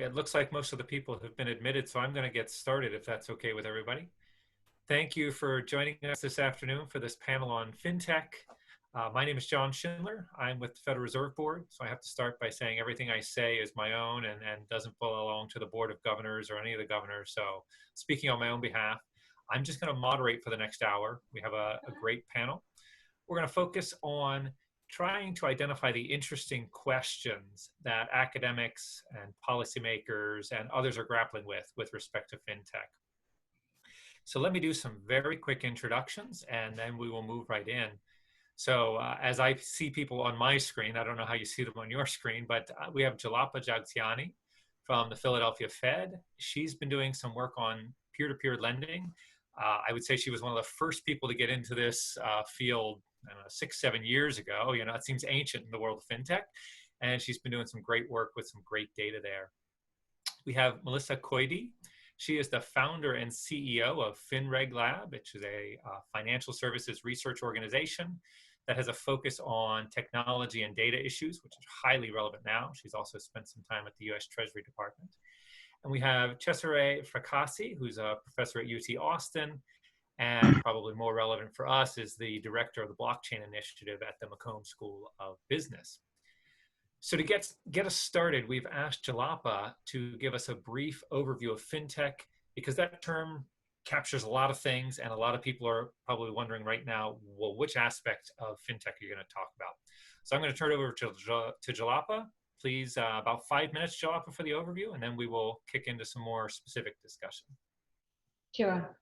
it looks like most of the people have been admitted, so I'm going to get started if that's okay with everybody. Thank you for joining us this afternoon for this panel on FinTech. My name is John Schindler. I'm with the Federal Reserve Board, so I have to start by saying everything I say is my own and doesn't belong to the Board of Governors or any of the governors. So speaking on my own behalf, I'm just going to moderate for the next hour. We have a great panel. We're going to focus on trying to identify the interesting questions that academics and policymakers and others are grappling with respect to FinTech. So let me do some very quick introductions and then we will move right in. So as I see people on my screen, I don't know how you see them on your screen, but we have Jalapa Jagtiani from the Philadelphia Fed. She's been doing some work on peer-to-peer lending. I would say she was one of the first people to get into this field 6-7 years ago. You know, it seems ancient in the world of FinTech, and she's been doing some great work with some great data there. We have Melissa Koide. She is the founder and CEO of FinReg Lab, which is a financial services research organization that has a focus on technology and data issues, which is highly relevant now. She's also spent some time at the US Treasury Department. And we have Cesare Fracassi, who's a professor at UT Austin, and probably more relevant for us is the director of the blockchain initiative at the McComb School of Business. So to get us started, we've asked Jalapa to give us a brief overview of FinTech, because that term captures a lot of things and a lot of people are probably wondering right now, well, which aspect of FinTech are you going to talk about? So I'm going to turn it over to Jalapa. Please, about 5 minutes, Jalapa, for the overview, and then we will kick into some more specific discussion. Sure.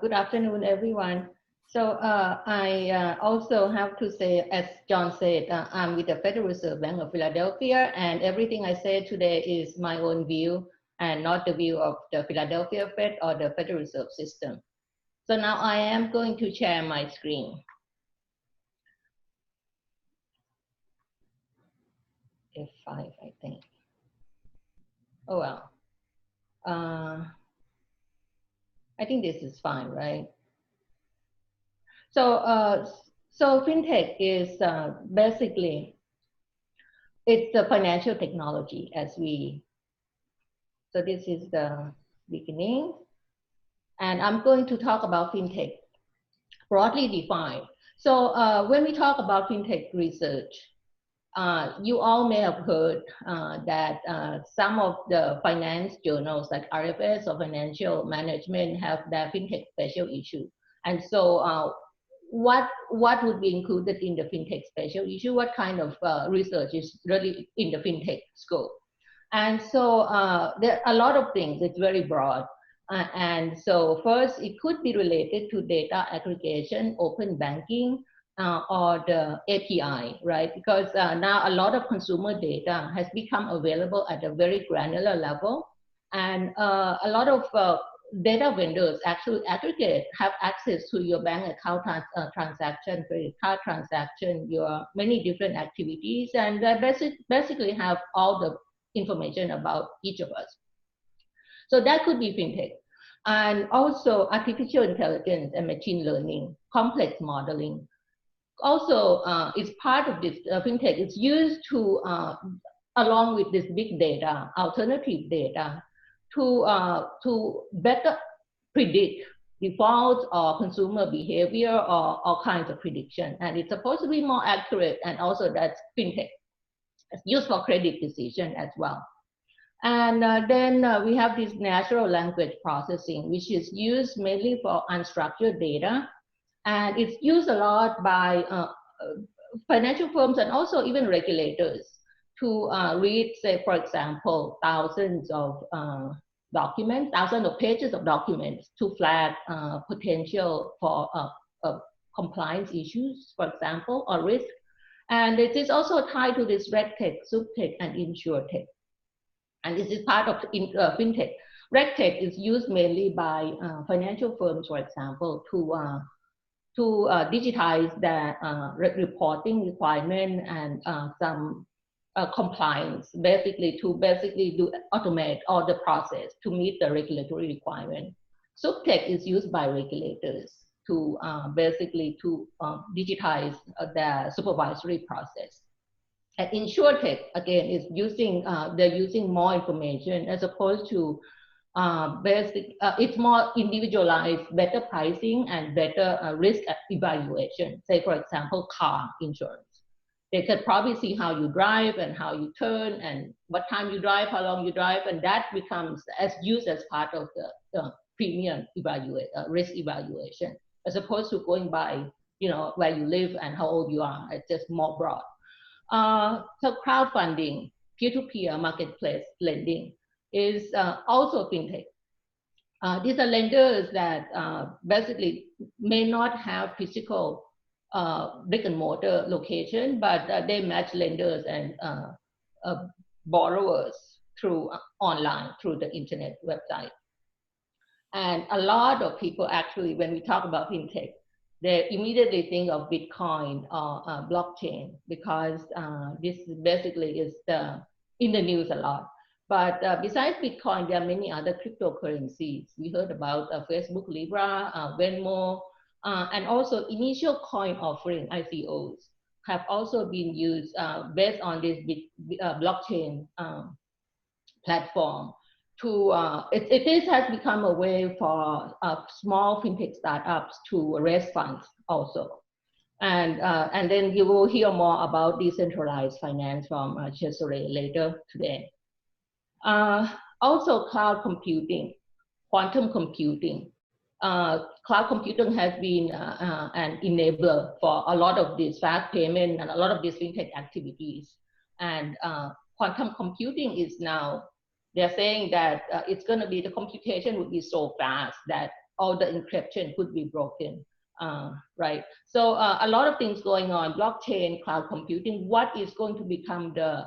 Good afternoon, everyone. So I also have to say, as John said, I'm with the Federal Reserve Bank of Philadelphia, and everything I say today is my own view and not the view of the Philadelphia Fed or the Federal Reserve System. So now I am going to share my screen. F5, I think. Oh, well. I think this is fine, right? So, so FinTech is basically, it's the financial technology as we, so this is the beginning. And I'm going to talk about FinTech, broadly defined. So when we talk about FinTech research, you all may have heard that some of the finance journals like RFS or Financial Management have their FinTech special issue. And so what would be included in the FinTech special issue? What kind of research is really in the FinTech scope? And so there are a lot of things. It's very broad. And so first, it could be related to data aggregation, open banking, or the API, right? Because now a lot of consumer data has become available at a very granular level. And a lot of data vendors actually have access to your bank account transaction, credit card transaction, your many different activities, and they basically have all the information about each of us. So that could be FinTech. And also artificial intelligence and machine learning, complex modeling. Also, it's part of this FinTech. It's used to, along with this big data, alternative data, to better predict defaults or consumer behavior or all kinds of prediction. And it's supposed to be more accurate, and also that's FinTech. It's used for credit decision as well. And then we have this natural language processing, which is used mainly for unstructured data. And it's used a lot by financial firms and also even regulators to read, say, for example, thousands of documents, thousands of pages of documents to flag potential for compliance issues, for example, or risk. And it is also tied to this RegTech, SupTech, and InsurTech. And this is part of FinTech. RegTech is used mainly by financial firms, for example, to digitize the reporting requirement and some compliance, basically to automate all the process to meet the regulatory requirement. SupTech is used by regulators to digitize the supervisory process. And InsurTech, again, is using, they're using more information as opposed to it's more individualized, better pricing and better risk evaluation. Say, for example, car insurance. They could probably see how you drive and how you turn and what time you drive, how long you drive, and that becomes as used as part of the premium risk evaluation, as opposed to going by, you know, where you live and how old you are. It's just more broad. So crowdfunding, peer-to-peer marketplace lending is also fintech. These are lenders that basically may not have physical brick and mortar location, but they match lenders and borrowers through online, through the internet website. And a lot of people actually, when we talk about fintech, they immediately think of Bitcoin or blockchain, because this basically is in the news a lot. But besides Bitcoin, there are many other cryptocurrencies. We heard about Facebook Libra, Venmo, and also initial coin offering, ICOs, have also been used based on this blockchain platform. It has become a way for small fintech startups to raise funds also. And then you will hear more about decentralized finance from Cesare later today. Also cloud computing, quantum computing. Cloud computing has been an enabler for a lot of these fast payment and a lot of these fintech activities. And quantum computing is now, they're saying that it's going to be, the computation would be so fast that all the encryption could be broken, right? So a lot of things going on, blockchain, cloud computing. What is going to become the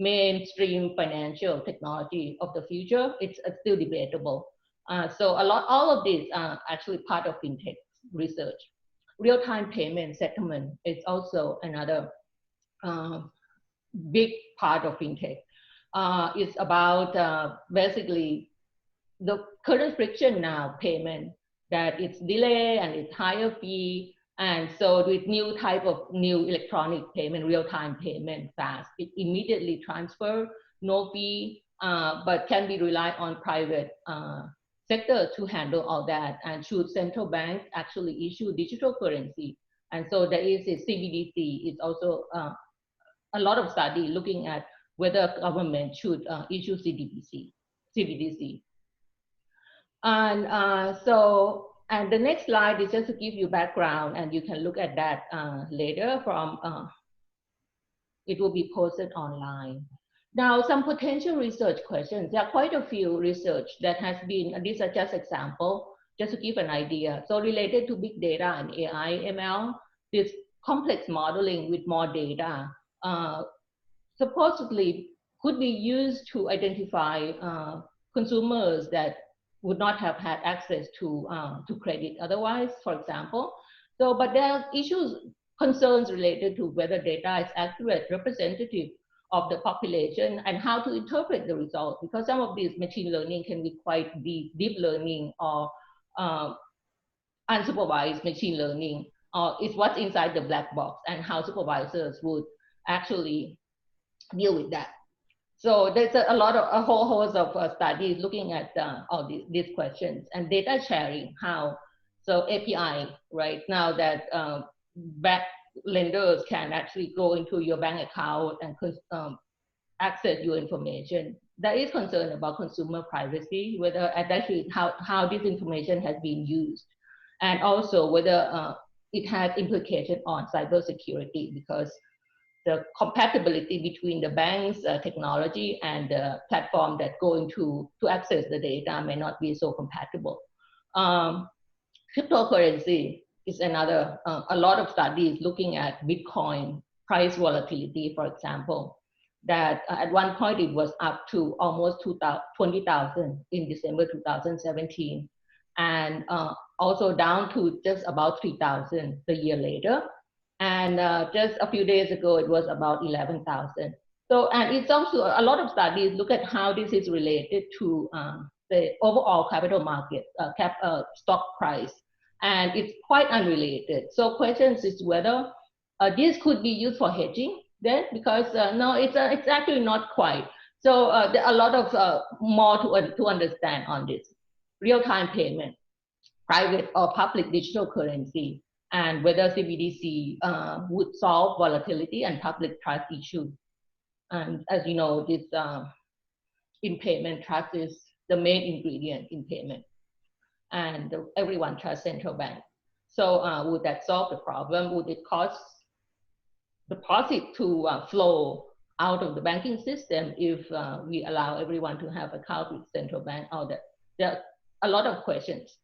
mainstream financial technology of the future? It's still debatable. So all of these are actually part of fintech research. Real-time payment settlement is also another big part of fintech. It's about basically the current friction now payment, that it's delay and it's higher fee. And so with new electronic payment, real-time payment fast, it immediately transfer, no fee, but can be relied on private sector to handle all that. And should central banks actually issue digital currency? And so there is a CBDC. It's also a lot of study looking at whether government should issue CBDC. And and the next slide is just to give you background, and you can look at that later from, it will be posted online. Now, some potential research questions. There are quite a few research that has been, these are just example, just to give an idea. So related to big data and AI, ML, this complex modeling with more data, supposedly could be used to identify consumers that would not have had access to credit otherwise, for example. So, but there are concerns related to whether data is accurate, representative of the population, and how to interpret the results, because some of these machine learning can be quite deep learning or unsupervised machine learning, or it's what's inside the black box, and how supervisors would actually deal with that. So there's a whole host of studies looking at all these questions, and data sharing, how, so API, right, now that back lenders can actually go into your bank account and access your information. There is concern about consumer privacy, whether actually how this information has been used, and also whether it has implication on cybersecurity, because the compatibility between the bank's technology and the platform that go into to access the data may not be so compatible. Cryptocurrency is another, a lot of studies looking at Bitcoin price volatility, for example, that at one point it was up to almost 20,000 in December 2017, and also down to just about 3,000 the year later. And just a few days ago, it was about 11,000. So, and it's also a lot of studies look at how this is related to the overall capital market, stock price, and it's quite unrelated. So questions is whether this could be used for hedging, Then, because no, it's actually not quite. So there are a lot of more to understand on this. Real-time payment, private or public digital currency, and whether CBDC would solve volatility and public trust issue. And as you know, this in payment, trust is the main ingredient in payment, and everyone trusts central bank. So would that solve the problem? Would it cause deposit to flow out of the banking system if we allow everyone to have account with central bank? There are a lot of questions.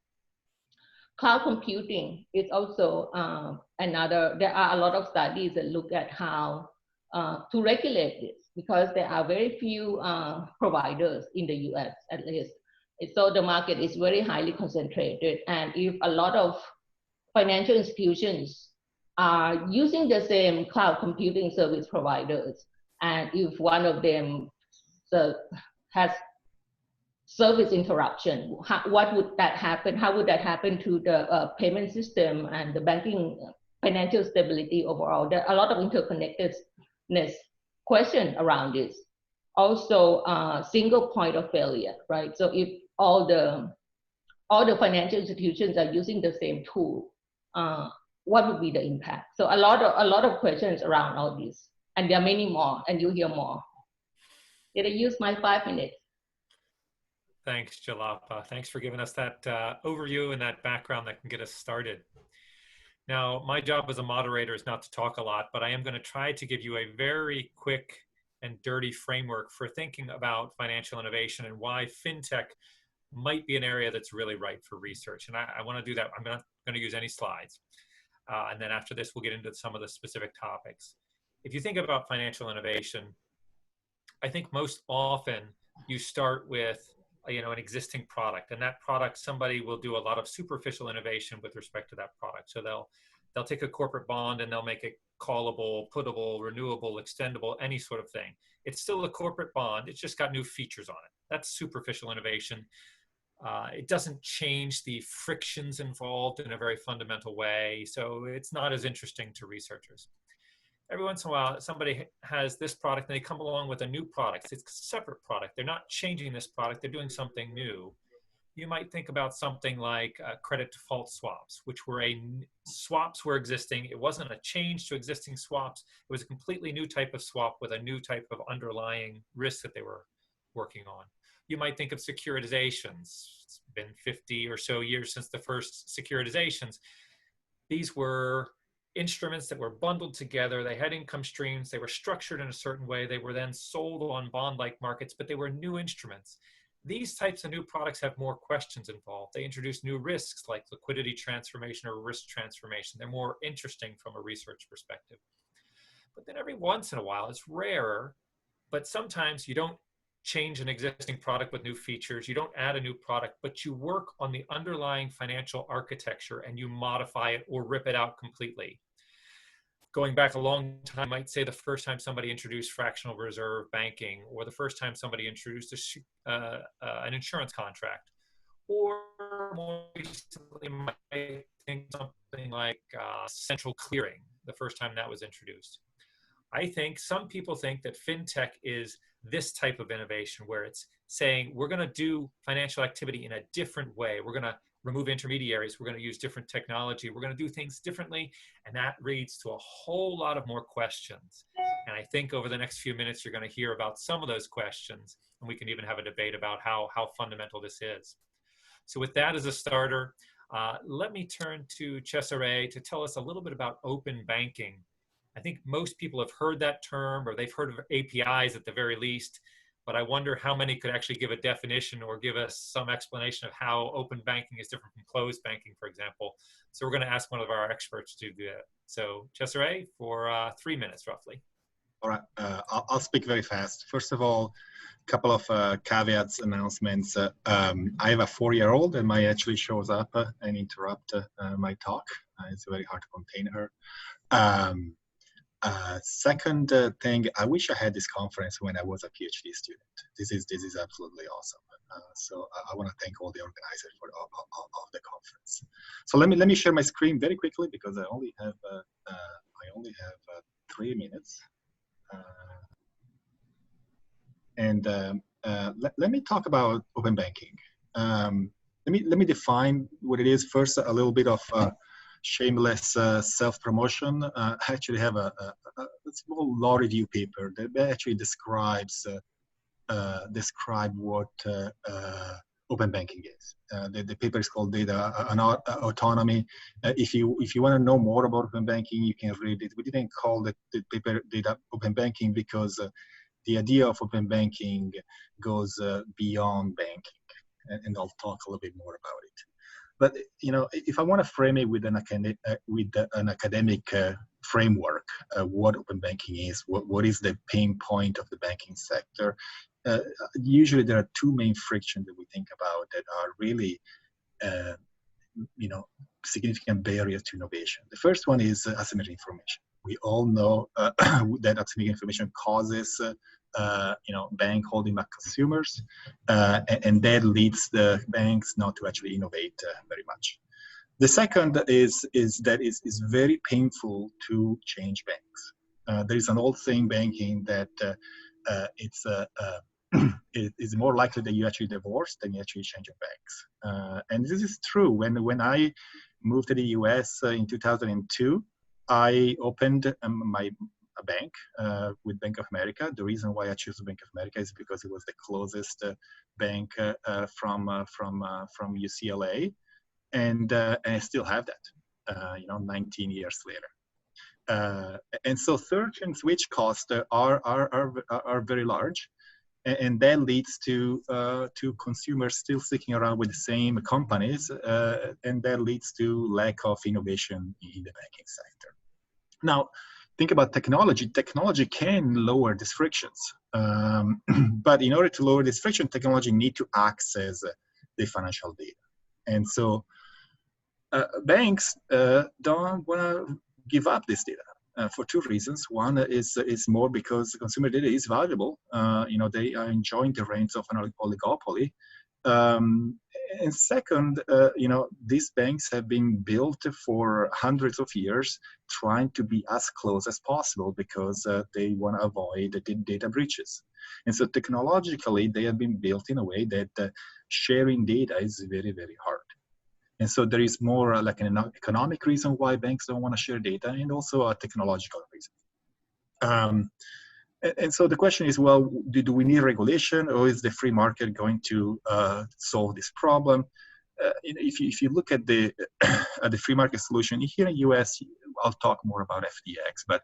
Cloud computing is also another. There are a lot of studies that look at how to regulate this, because there are very few providers in the US, at least. So the market is very highly concentrated, and if a lot of financial institutions are using the same cloud computing service providers, and if one of them has service interruption, what would that happen? How would that happen to the payment system and the banking financial stability overall? There are a lot of interconnectedness question around this. Also, single point of failure, right? So if all the financial institutions are using the same tool, what would be the impact? So a lot of questions around all this, and there are many more, and you'll hear more. Did I use my 5 minutes? Thanks, Jalapa. Thanks for giving us that overview and that background that can get us started. Now, my job as a moderator is not to talk a lot, but I am going to try to give you a very quick and dirty framework for thinking about financial innovation and why fintech might be an area that's really ripe for research. And I want to do that. I'm not going to use any slides. And then after this, we'll get into some of the specific topics. If you think about financial innovation, I think most often you start with an existing product, and that product, somebody will do a lot of superficial innovation with respect to that product. So they'll take a corporate bond and they'll make it callable, puttable, renewable, extendable, any sort of thing. It's still a corporate bond. It's just got new features on it. That's superficial innovation. It doesn't change the frictions involved in a very fundamental way. So it's not as interesting to researchers. Every once in a while, somebody has this product and they come along with a new product. It's a separate product. They're not changing this product. They're doing something new. You might think about something like credit default swaps, which were swaps were existing. It wasn't a change to existing swaps. It was a completely new type of swap with a new type of underlying risk that they were working on. You might think of securitizations. It's been 50 or so years since the first securitizations. These were instruments that were bundled together. They had income streams. They were structured in a certain way. They were then sold on bond-like markets, but they were new instruments. These types of new products have more questions involved. They introduce new risks like liquidity transformation or risk transformation. They're more interesting from a research perspective. But then every once in a while, it's rarer, but sometimes you don't change an existing product with new features. You don't add a new product, but you work on the underlying financial architecture and you modify it or rip it out completely. Going back a long time, I might say the first time somebody introduced fractional reserve banking, or the first time somebody introduced an insurance contract, or more recently, I think something like central clearing, the first time that was introduced. I think some people think that fintech is this type of innovation where it's saying we're going to do financial activity in a different way. We're going to remove intermediaries. We're going to use different technology. We're going to do things differently. And that leads to a whole lot of more questions. And I think over the next few minutes, you're going to hear about some of those questions. And we can even have a debate about how fundamental this is. So with that as a starter, let me turn to Cesare to tell us a little bit about open banking. I think most people have heard that term, or they've heard of APIs at the very least, but I wonder how many could actually give a definition or give us some explanation of how open banking is different from closed banking, for example. So we're going to ask one of our experts to do that. So Cesare, for 3 minutes roughly. All right, I'll speak very fast. First of all, a couple of caveats, announcements. I have a 4-year-old and my actually shows up and interrupt my talk. It's very hard to contain her. Second thing, I wish I had this conference when I was a PhD student. This is absolutely awesome. So I want to thank all the organizers of the conference. So let me share my screen very quickly because I only have 3 minutes. Let me talk about open banking. Let me define what it is first. A little bit of shameless self-promotion. I actually have a small law review paper that actually describes what open banking is. The paper is called Data Autonomy. If you want to know more about open banking, you can read it. We didn't call the paper Data Open Banking because the idea of open banking goes beyond banking, and I'll talk a little bit more about it. But if I want to frame it with an academic framework, what open banking is, what is the pain point of the banking sector, usually there are two main frictions that we think about that are really, significant barriers to innovation. The first one is asymmetric information. We all know that asymmetric information causes bank holding back consumers, and that leads the banks not to actually innovate very much. The second is that it's very painful to change banks. There is an old saying banking that it's more likely that you actually divorce than you actually change your banks. And this is true. When I moved to the US in 2002, I opened a bank with Bank of America. The reason why I chose Bank of America is because it was the closest bank from UCLA, and I still have that. 19 years later. And so search and switch costs are very large, and that leads to consumers still sticking around with the same companies, and that leads to lack of innovation in the banking sector. Now, think about technology. Technology can lower these frictions, but in order to lower this friction, technology need to access the financial data, and so banks don't want to give up this data. For two reasons. One is more because consumer data is valuable. They are enjoying the reins of an oligopoly. And second, these banks have been built for hundreds of years trying to be as close as possible because they want to avoid the data breaches. And so technologically, they have been built in a way that sharing data is very, very hard. And so there is more like an economic reason why banks don't want to share data, and also a technological reason. And so the question is, well, do we need regulation, or is the free market going to solve this problem? If you look at the free market solution here in the US, I'll talk more about FTX, but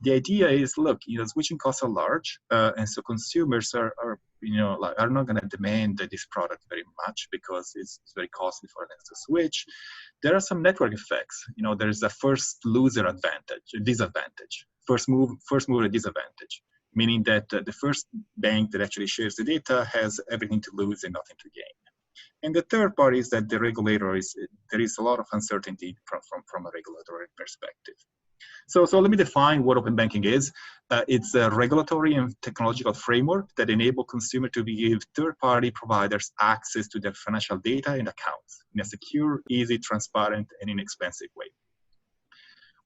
the idea is, look, switching costs are large, and so consumers are not going to demand this product very much because it's very costly for them to switch. There are some network effects. There's a first loser disadvantage, first mover disadvantage, meaning that the first bank that actually shares the data has everything to lose and nothing to gain. And the third part is that the regulator there is a lot of uncertainty from a regulatory perspective. So let me define what open banking is. It's a regulatory and technological framework that enable consumers to give third-party providers access to their financial data and accounts in a secure, easy, transparent, and inexpensive way.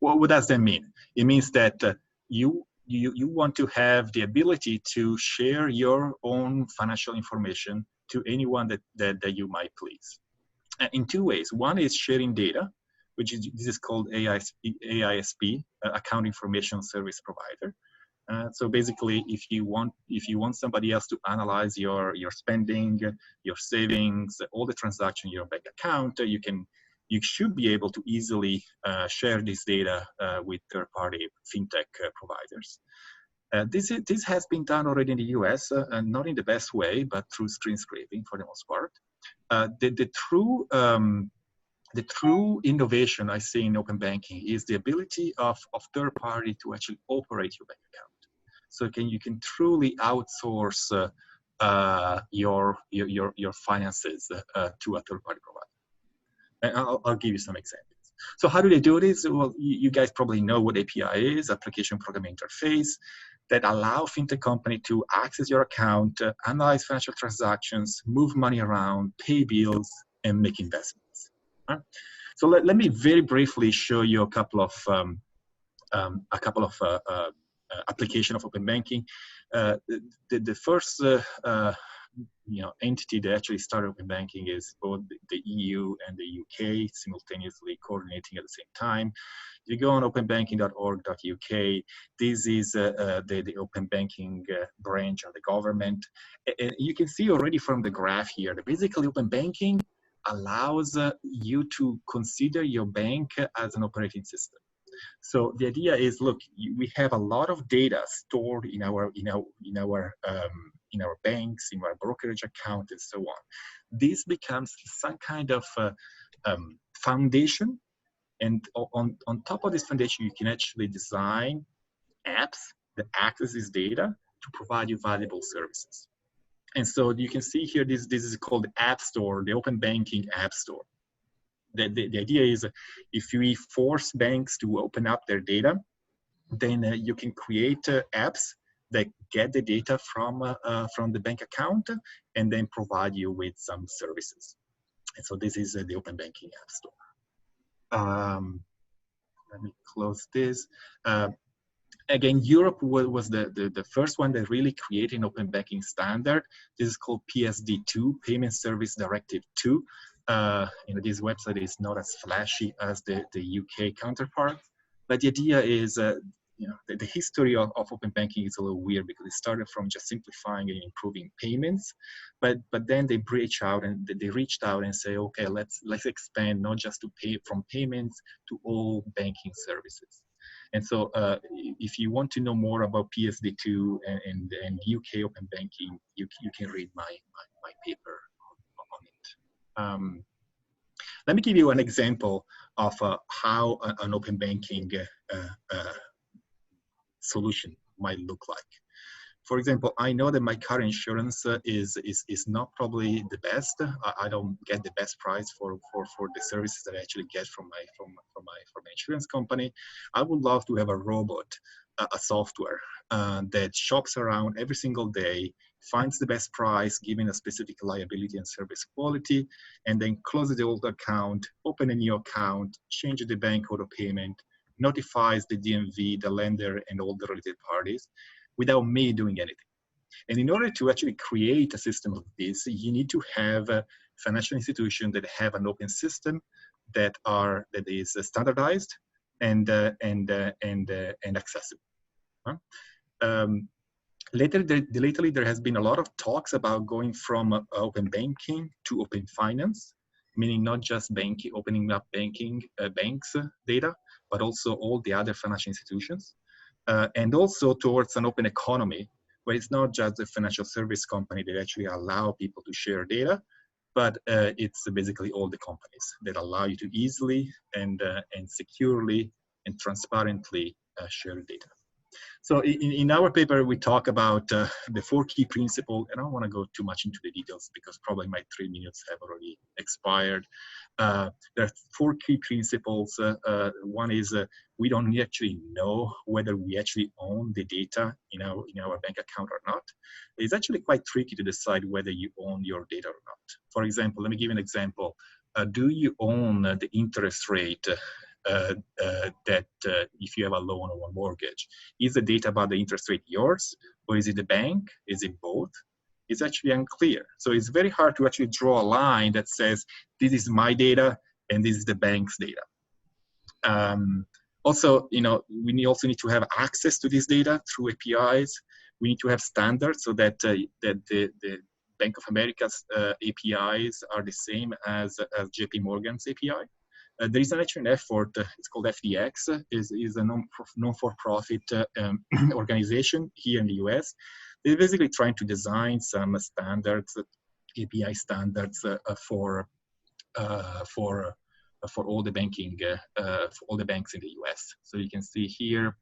What does that mean? It means that you want to have the ability to share your own financial information to anyone that you might please. In two ways. One is sharing data, this is called AISP, Account Information Service Provider. So basically, if you want somebody else to analyze your spending, your savings, all the transactions in your bank account, you should be able to easily share this data with third-party fintech providers. This has been done already in the US, not in the best way, but through screen scraping for the most part. The true innovation I see in open banking is the ability of third party to actually operate your bank account. So you can truly outsource your finances to a third party provider. And I'll give you some examples. So how do they do this? Well, you guys probably know what API is, Application Programming Interface, that allow fintech company to access your account, analyze financial transactions, move money around, pay bills, and make investments. So let me very briefly show you a couple of application of open banking. The first entity that actually started open banking is both the EU and the UK simultaneously coordinating at the same time. If you go on openbanking.org.uk, this is the open banking branch of the government. And you can see already from the graph here that basically open banking allows you to consider your bank as an operating system. So the idea is, look, we have a lot of data stored in our banks, in our brokerage account, and so on. This becomes some kind of foundation, and on top of this foundation, you can actually design apps that access this data to provide you valuable services. And so you can see here, this is called the App Store, the Open Banking App Store. The idea is, if we force banks to open up their data, then you can create apps that get the data from the bank account and then provide you with some services. And so this is the Open Banking App Store. Let me close this. Again, Europe was the first one that really created an open banking standard. This is called PSD2, Payment Service Directive 2. This website is not as flashy as the UK counterpart, but the idea is, the history of open banking is a little weird because it started from just simplifying and improving payments, but then they reached out and say, okay, let's expand not just to pay from payments to all banking services. And so if you want to know more about PSD2 and UK open banking, you can read my paper on it. Let me give you an example of how an open banking solution might look like. For example, I know that my car insurance is not probably the best. I don't get the best price for the services that I actually get from my insurance company. I would love to have a robot, a software that shops around every single day, finds the best price given a specific liability and service quality, and then closes the old account, open a new account, change the bank code of payment, notifies the DMV, the lender, and all the related parties, without me doing anything. And in order to actually create a system of this, you need to have a financial institution that have an open system that is standardized and accessible. Lately, there has been a lot of talks about going from open banking to open finance, meaning not just opening up banks data, but also all the other financial institutions. And also towards an open economy, where it's not just a financial service company that actually allow people to share data, but it's basically all the companies that allow you to easily and securely and transparently share data. So in our paper, we talk about the 4 key principles, and I don't want to go too much into the details because probably my 3 minutes have already expired. There are 4 key principles. One is we don't actually know whether we actually own the data in our bank account or not. It's actually quite tricky to decide whether you own your data or not. For example, let me give you an example. Do you own the interest rate that if you have a loan or a mortgage? Is the data about the interest rate yours, or is it the bank? Is it both? It's actually unclear. So it's very hard to actually draw a line that says, this is my data and this is the bank's data. Also, we also need to have access to this data through APIs. We need to have standards so that the Bank of America's APIs are the same as JP Morgan's API. There is actually an effort, it's called FDX, is a non-for-profit organization here in the US. They're basically trying to design some standards, API standards for all the banking, for all the banks in the US. So you can see here,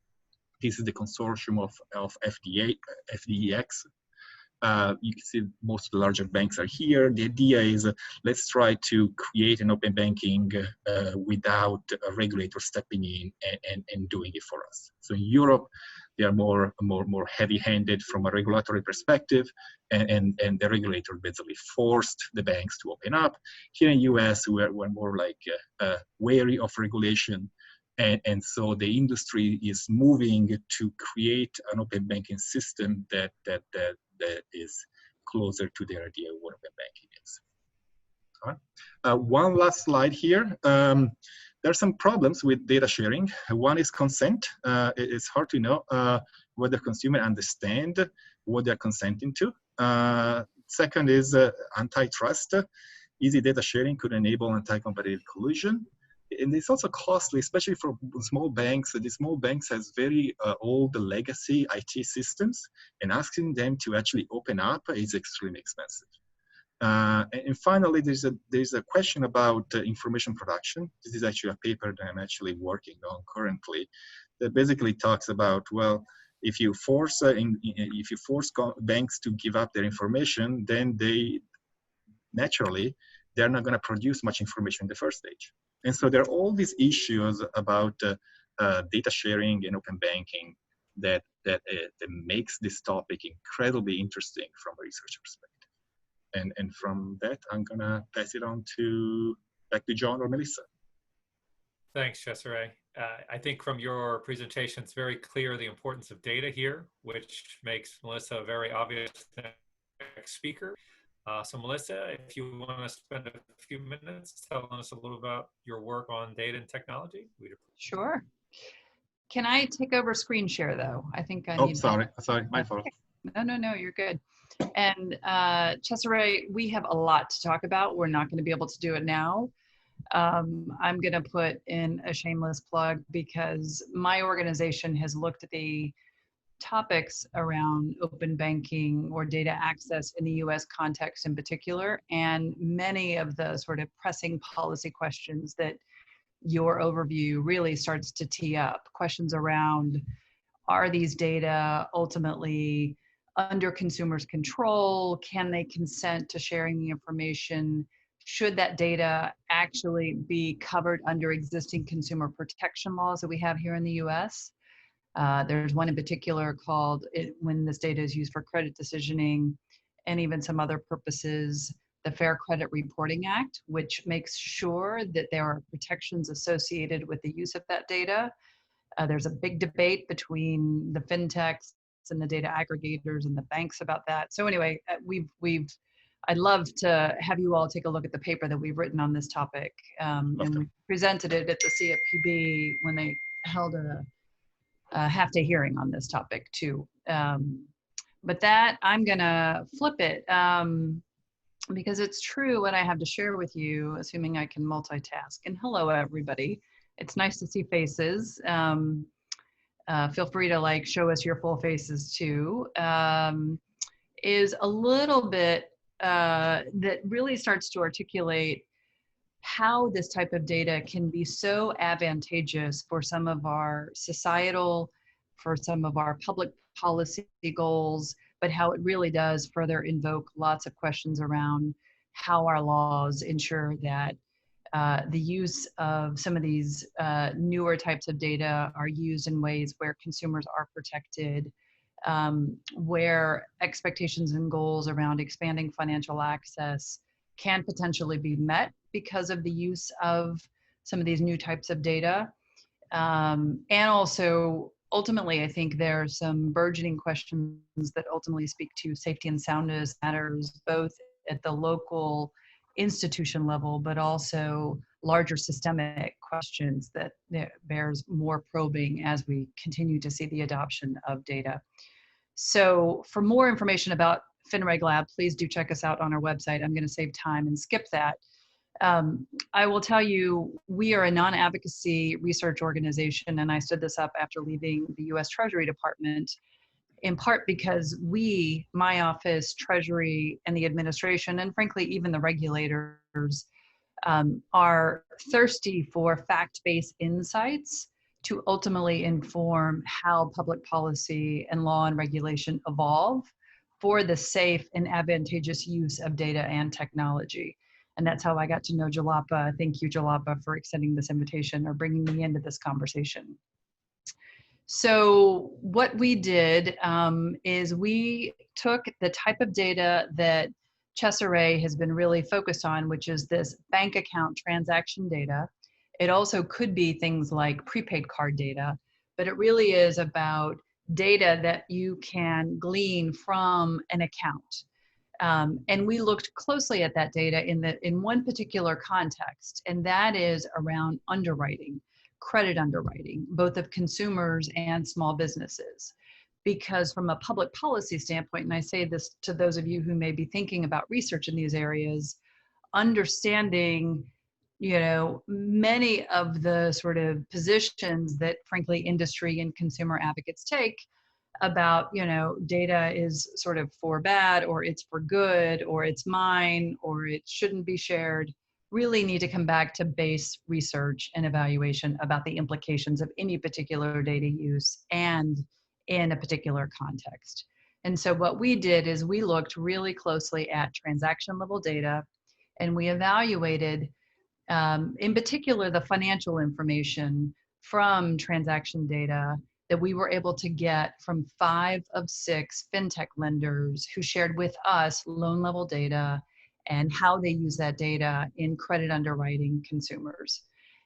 this is the consortium of FDX. You can see most of the larger banks are here. The idea is let's try to create an open banking without a regulator stepping in and doing it for us. So in Europe, they are more heavy-handed from a regulatory perspective, and the regulator basically forced the banks to open up. Here in the US, we're more like wary of regulation. And so the industry is moving to create an open banking system that is closer to the idea of what open banking is. One last slide here. There are some problems with data sharing. One is consent. It's hard to know whether consumers understand what they're consenting to. Second is antitrust. Easy data sharing could enable anti-competitive collusion. And it's also costly, especially for small banks. The small banks has very old legacy IT systems, and asking them to actually open up is extremely expensive. And finally, there's a question about information production. This is actually a paper that I'm actually working on currently, that basically talks about, well, if you force banks to give up their information, then they're not going to produce much information in the first stage. And so there are all these issues about data sharing and open banking that makes this topic incredibly interesting from a research perspective. And from that, I'm gonna pass it on back to John or Melissa. Thanks, Cesare. I think from your presentation, it's very clear the importance of data here, which makes Melissa a very obvious next speaker. So Melissa, if you want to spend a few minutes telling us a little about your work on data and technology. Sure. Can I take over screen share though? I think I need. Sorry, my fault. No, you're good. And Cesare, we have a lot to talk about. We're not going to be able to do it now. I'm going to put in a shameless plug because my organization has looked at the topics around open banking or data access in the US context in particular, and many of the sort of pressing policy questions that your overview really starts to tee up. Questions around, are these data ultimately under consumers' control? Can they consent to sharing the information? Should that data actually be covered under existing consumer protection laws that we have here in the US? There's one in particular called, when this data is used for credit decisioning and even some other purposes, the Fair Credit Reporting Act, which makes sure that there are protections associated with the use of that data. There's a big debate between the fintechs and the data aggregators and the banks about that. So anyway, I'd love to have you all take a look at the paper that we've written on this topic. And we presented it at the CFPB when they held a half-day hearing on this topic too. But that, I'm gonna flip it because it's true what I have to share with you, assuming I can multitask. And hello, everybody. It's nice to see faces. Feel free to show us your full faces too. Is a little bit that really starts to articulate how this type of data can be so advantageous for some of our societal, for some of our public policy goals, but how it really does further invoke lots of questions around how our laws ensure that the use of some of these newer types of data are used in ways where consumers are protected, where expectations and goals around expanding financial access can potentially be met because of the use of some of these new types of data. And also, ultimately, I think there are some burgeoning questions that ultimately speak to safety and soundness matters, both at the local institution level, but also larger systemic questions that bears more probing as we continue to see the adoption of data. So for more information about FinReg Lab, please do check us out on our website. I'm going to save time and skip that. I will tell you, we are a non-advocacy research organization, and I stood this up after leaving the US Treasury Department, in part because we, my office, Treasury, and the administration, and frankly, even the regulators, are thirsty for fact-based insights to ultimately inform how public policy and law and regulation evolve for the safe and advantageous use of data and technology. And that's how I got to know Jalapa. Thank you, Jalapa, for extending this invitation or bringing me into this conversation. So what we did is we took the type of data that Cesare has been really focused on, which is this bank account transaction data. It also could be things like prepaid card data, but it really is about data that you can glean from an account. And we looked closely at that data in one particular context, and that is around underwriting, credit underwriting, both of consumers and small businesses. Because from a public policy standpoint, and I say this to those of you who may be thinking about research in these areas, understanding, you know, many of the sort of positions that frankly industry and consumer advocates take about, you know, data is sort of for bad, or it's for good, or it's mine, or it shouldn't be shared, really need to come back to base research and evaluation about the implications of any particular data use and in a particular context. And so what we did is we looked really closely at transaction level data, and we evaluated in particular the financial information from transaction data that we were able to get from 5 of 6 fintech lenders who shared with us loan level data and how they use that data in credit underwriting consumers.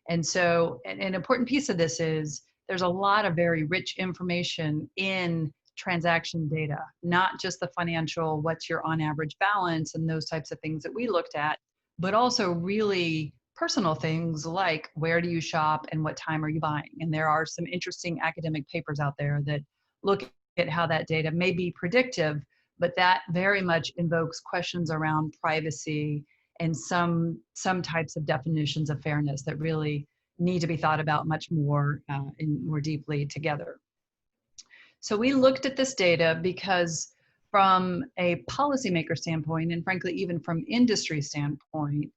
And so an important piece of this is there's a lot of very rich information in transaction data, not just the financial, what's your on average balance and those types of things that we looked at, but also really personal things like where do you shop and what time are you buying? And there are some interesting academic papers out there that look at how that data may be predictive, but that very much invokes questions around privacy and some types of definitions of fairness that really need to be thought about much more and more deeply together. So we looked at this data because from a policymaker standpoint, and frankly, even from industry standpoint,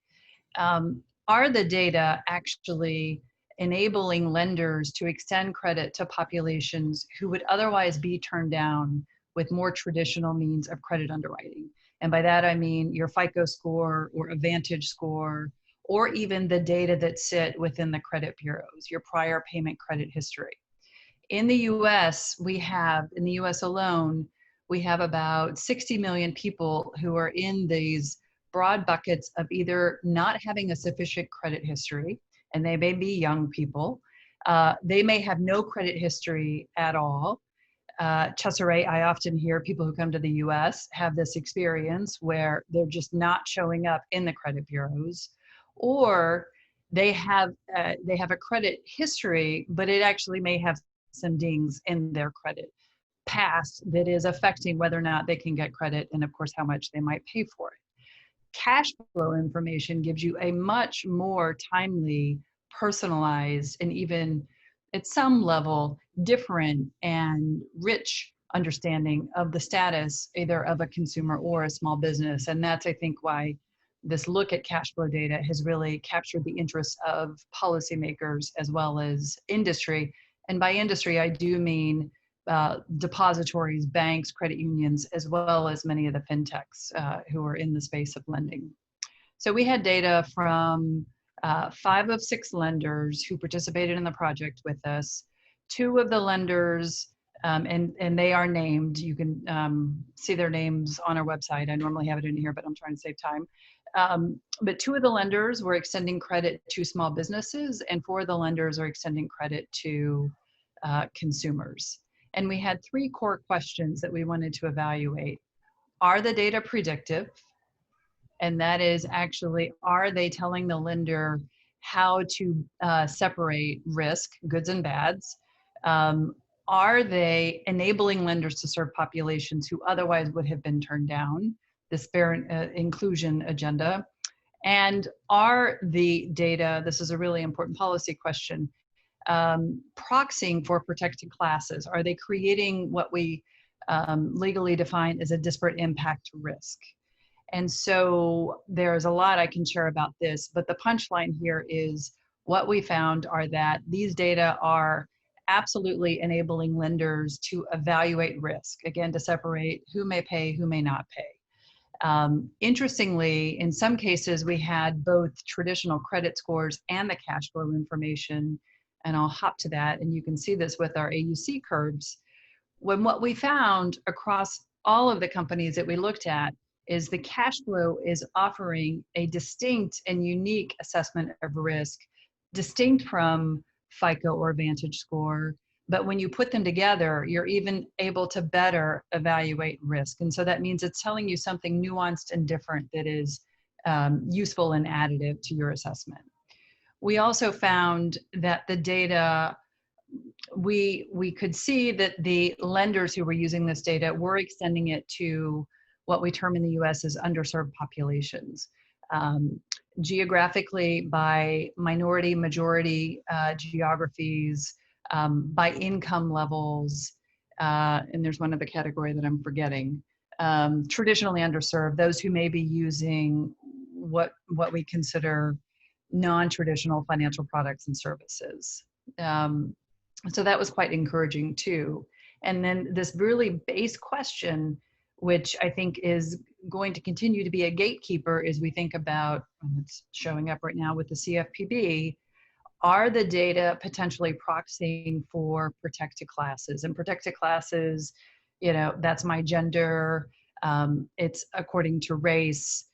are the data actually enabling lenders to extend credit to populations who would otherwise be turned down with more traditional means of credit underwriting? And by that, I mean your FICO score or a Vantage score, or even the data that sit within the credit bureaus, your prior payment credit history. In the US, in the US alone, we have about 60 million people who are in these broad buckets of either not having a sufficient credit history, and they may be young people. They may have no credit history at all. Cesare, I often hear people who come to the US have this experience where they're just not showing up in the credit bureaus, or they have a credit history, but it actually may have some dings in their credit past that is affecting whether or not they can get credit and of course how much they might pay for it. Cash flow information gives you a much more timely, personalized, and even at some level different and rich understanding of the status either of a consumer or a small business. And that's, I think, why this look at cash flow data has really captured the interests of policymakers as well as industry. And by industry, I do mean depositories, banks, credit unions, as well as many of the fintechs who are in the space of lending. So we had data from 5 of 6 lenders who participated in the project with us. 2 of the lenders, and they are named, you can see their names on our website. I normally have it in here, but I'm trying to save time. But 2 of the lenders were extending credit to small businesses, and 4 of the lenders are extending credit to consumers. And we had 3 core questions that we wanted to evaluate. Are the data predictive? And that is actually, are they telling the lender how to separate risk, goods and bads? Are they enabling lenders to serve populations who otherwise would have been turned down, this fair inclusion agenda? And are the data, this is a really important policy question, proxying for protected classes? Are they creating what we legally define as a disparate impact risk? And so there's a lot I can share about this, but the punchline here is what we found are that these data are absolutely enabling lenders to evaluate risk, again, to separate who may pay, who may not pay. Interestingly, in some cases, we had both traditional credit scores and the cash flow information, and I'll hop to that, and you can see this with our AUC curves. When what we found across all of the companies that we looked at is the cash flow is offering a distinct and unique assessment of risk distinct from FICO or Vantage Score. But when you put them together, you're even able to better evaluate risk. And so that means it's telling you something nuanced and different that is useful and additive to your assessment. We also found that the data, we could see that the lenders who were using this data were extending it to what we term in the US as underserved populations. Geographically, by minority, majority geographies, by income levels, and there's one other category that I'm forgetting. Traditionally underserved, those who may be using what we consider non-traditional financial products and services. So that was quite encouraging too. And then this really base question, which I think is going to continue to be a gatekeeper as we think about, and it's showing up right now with the CFPB, are the data potentially proxying for protected classes? And protected classes, you know, that's my gender, it's according to race,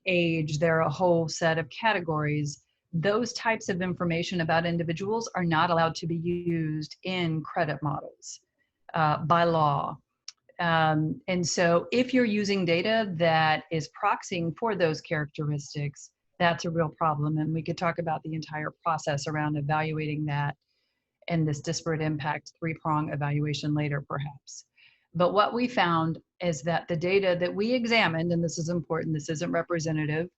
age, there are a whole set of categories. Those types of information about individuals are not allowed to be used in credit models by law. And so if you're using data that is proxying for those characteristics, that's a real problem. And we could talk about the entire process around evaluating that and this disparate impact three-prong evaluation later, perhaps. But what we found is that the data that we examined, and this is important, this isn't representative,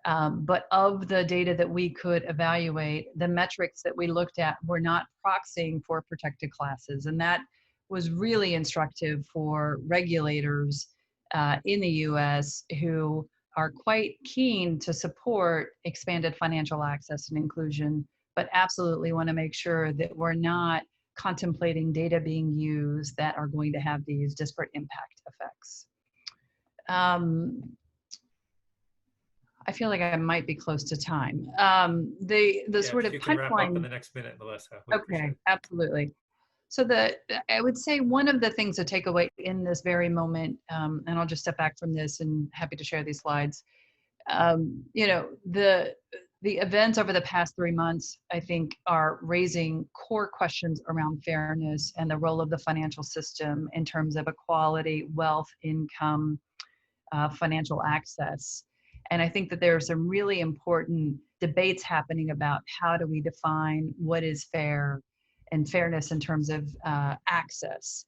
but of the data that we could evaluate, the metrics that we looked at were not proxying for protected classes. And that was really instructive for regulators in the US who are quite keen to support expanded financial access and inclusion, but absolutely want to make sure that we're not contemplating data being used that are going to have these disparate impact effects. I feel like I might be close to time. The sort of you can wrap up in pipeline. the next minute, Melissa. Okay, absolutely. So I would say one of the things to take away in this very moment, and I'll just step back from this and happy to share these slides. You know, the events over the past 3 months, I think, are raising core questions around fairness and the role of the financial system in terms of equality, wealth, income, financial access. And I think that there are some really important debates happening about how do we define what is fair and fairness in terms of access.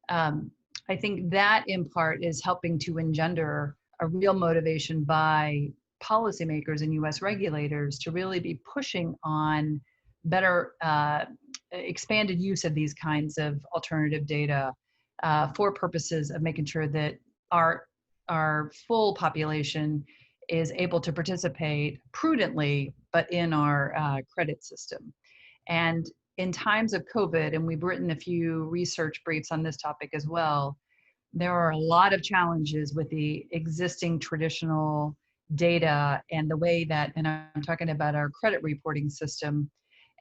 I think that in part is helping to engender a real motivation by policymakers and US regulators to really be pushing on better expanded use of these kinds of alternative data for purposes of making sure that our full population is able to participate prudently, but in our credit system. And in times of COVID, and we've written a few research briefs on this topic as well, there are a lot of challenges with the existing traditional data and the way that, and I'm talking about our credit reporting system,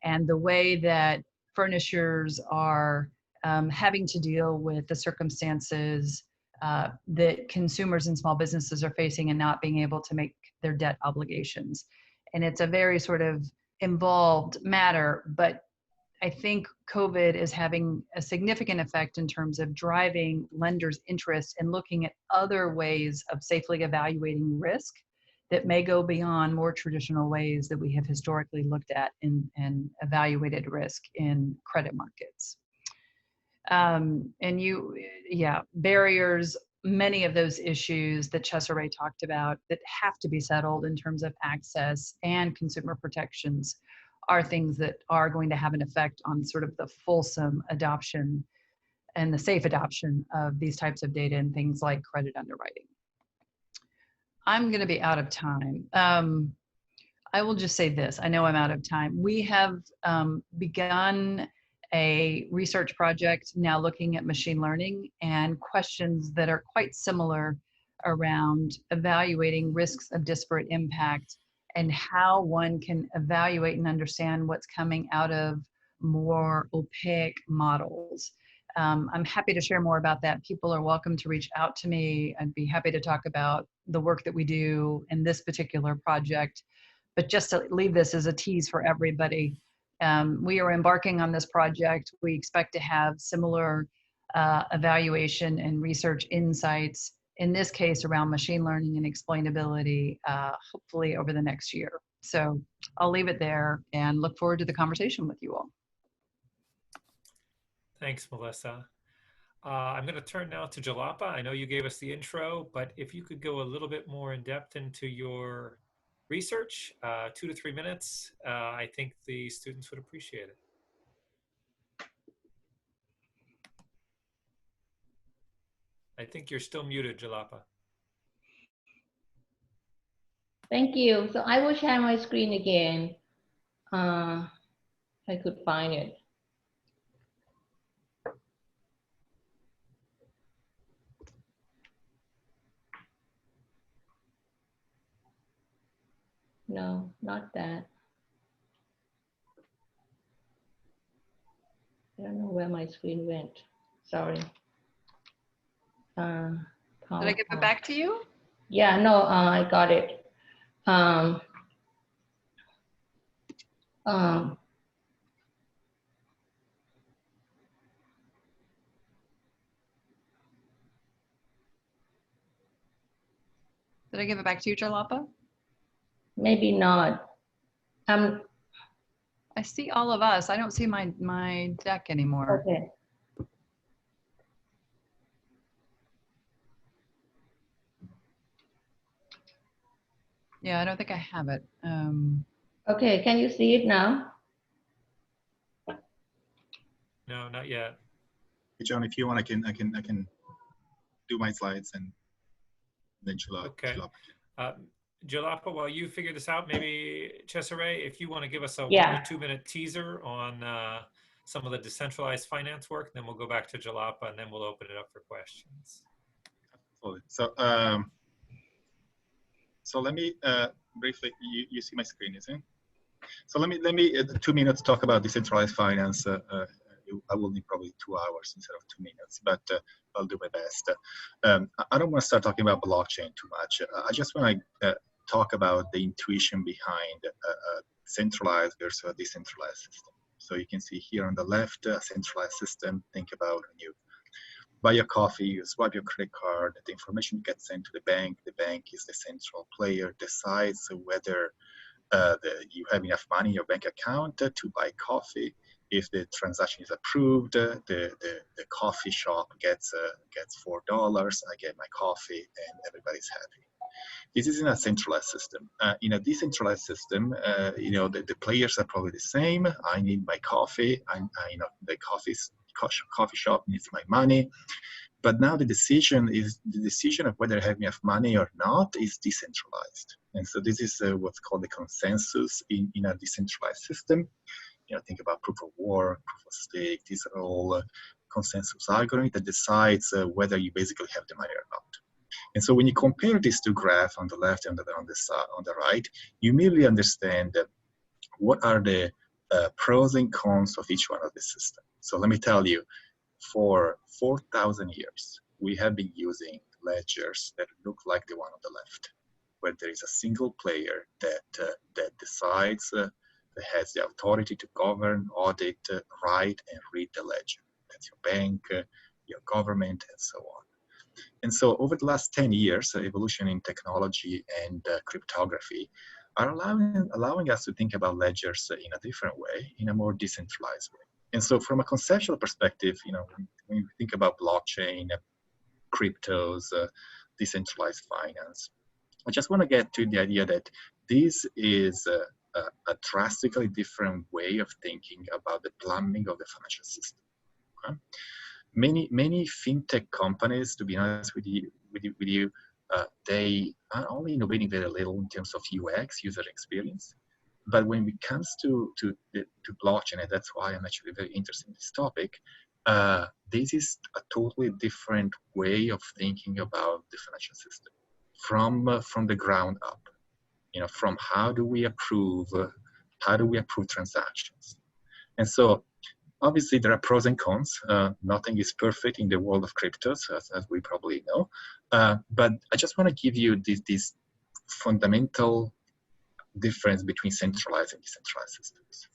and the way that furnishers are having to deal with the circumstances that consumers and small businesses are facing and not being able to make their debt obligations. And it's a very sort of involved matter, but I think COVID is having a significant effect in terms of driving lenders' interest in looking at other ways of safely evaluating risk that may go beyond more traditional ways that we have historically looked at and evaluated risk in credit markets. Barriers, many of those issues that Cesare talked about that have to be settled in terms of access and consumer protections are things that are going to have an effect on sort of the fulsome adoption and the safe adoption of these types of data and things like credit underwriting. I'm going to be out of time. I will just say this. I know I'm out of time. We have begun a research project now looking at machine learning and questions that are quite similar around evaluating risks of disparate impact and how one can evaluate and understand what's coming out of more opaque models. I'm happy to share more about that. People are welcome to reach out to me. I'd be happy to talk about the work that we do in this particular project. but just to leave this as a tease for everybody, we are embarking on this project. We expect to have similar evaluation and research insights, in this case around machine learning and explainability, hopefully over the next year. So I'll leave it there and look forward to the conversation with you all. Thanks, Melissa. I'm going to turn now to Jalapa. I know you gave us the intro, but if you could go a little bit more in depth into your research, 2 to 3 minutes, I think the students would appreciate it. I think you're still muted, Jalapa. Thank you. So I will share my screen again. If I could find it. No, not that. I don't know where my screen went. Sorry. Did I give it back to you? Yeah, no, I got it. Did I give it back to you, Jalapa? Maybe not. I see all of us. I don't see my deck anymore. Okay. Yeah, I don't think I have it. Okay, can you see it now? No, not yet. Hey, John, if you want, I can do my slides and then Jalapa. Okay. Jalapa, while you figure this out, maybe Cesare, if you want to give us a 1 to 2 minute teaser on some of the decentralized finance work, then we'll go back to Jalapa and then we'll open it up for questions. Absolutely. So let me briefly, you see my screen, isn't it? So let me 2 minutes talk about decentralized finance. I will need probably 2 hours instead of 2 minutes, but I'll do my best. I don't want to start talking about blockchain too much. I just want to talk about the intuition behind a centralized versus a decentralized system. So you can see here on the left, a centralized system. Think about when you buy your coffee, you swipe your credit card, the information gets sent to the bank. The bank is the central player, decides whether you have enough money in your bank account to buy coffee. If the transaction is approved, the coffee shop gets $4. I get my coffee, and everybody's happy. This is in a centralized system. In a decentralized system, the players are probably the same. I need my coffee. The coffee shop needs my money. But now the decision of whether I have enough money or not is decentralized. And so this is what's called the consensus in a decentralized system. Think about proof of work, proof of stake. These are all consensus algorithms that decides whether you basically have the money or not. And so when you compare these two graphs on the left and on the right, you immediately understand what are the pros and cons of each one of the systems. So let me tell you, for 4,000 years, we have been using ledgers that look like the one on the left, where there is a single player that decides, that has the authority to govern, audit, write, and read the ledger. That's your bank, your government, and so on. And so over the last 10 years, evolution in technology and cryptography are allowing us to think about ledgers in a different way, in a more decentralized way. And so from a conceptual perspective, when you think about blockchain, cryptos, decentralized finance, I just want to get to the idea that this is a drastically different way of thinking about the plumbing of the financial system. Okay? Many fintech companies, to be honest with you, they are only innovating very little in terms of UX, user experience. But when it comes to blockchain, and that's why I'm actually very interested in this topic, this is a totally different way of thinking about the financial system from the ground up. From how do we approve transactions? And so obviously there are pros and cons. Nothing is perfect in the world of cryptos, as we probably know. But I just want to give you this fundamental difference between centralized and decentralized systems.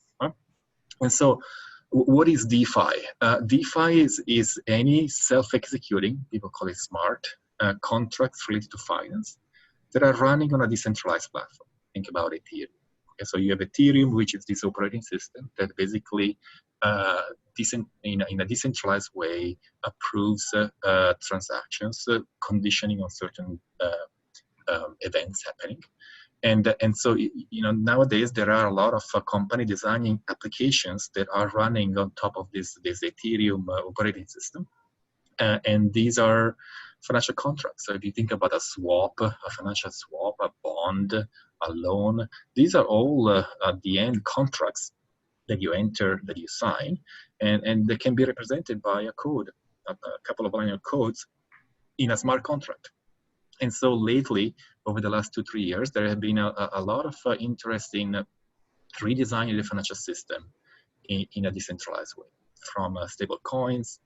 And so, what is DeFi? DeFi is any self-executing, people call it smart, contracts related to finance that are running on a decentralized platform. Think about Ethereum. Okay, so you have Ethereum, which is this operating system that basically, in a decentralized way, approves transactions, conditioning on certain events happening. And so, nowadays there are a lot of company designing applications that are running on top of this Ethereum operating system. And these are financial contracts. So if you think about a swap, a financial swap, a bond, a loan, these are all at the end contracts that you enter, that you sign, and they can be represented by a code, a couple of line of codes in a smart contract. And so lately, over the last 2-3 years, there have been a lot of interest in redesigning the financial system in a decentralized way, from stable coins,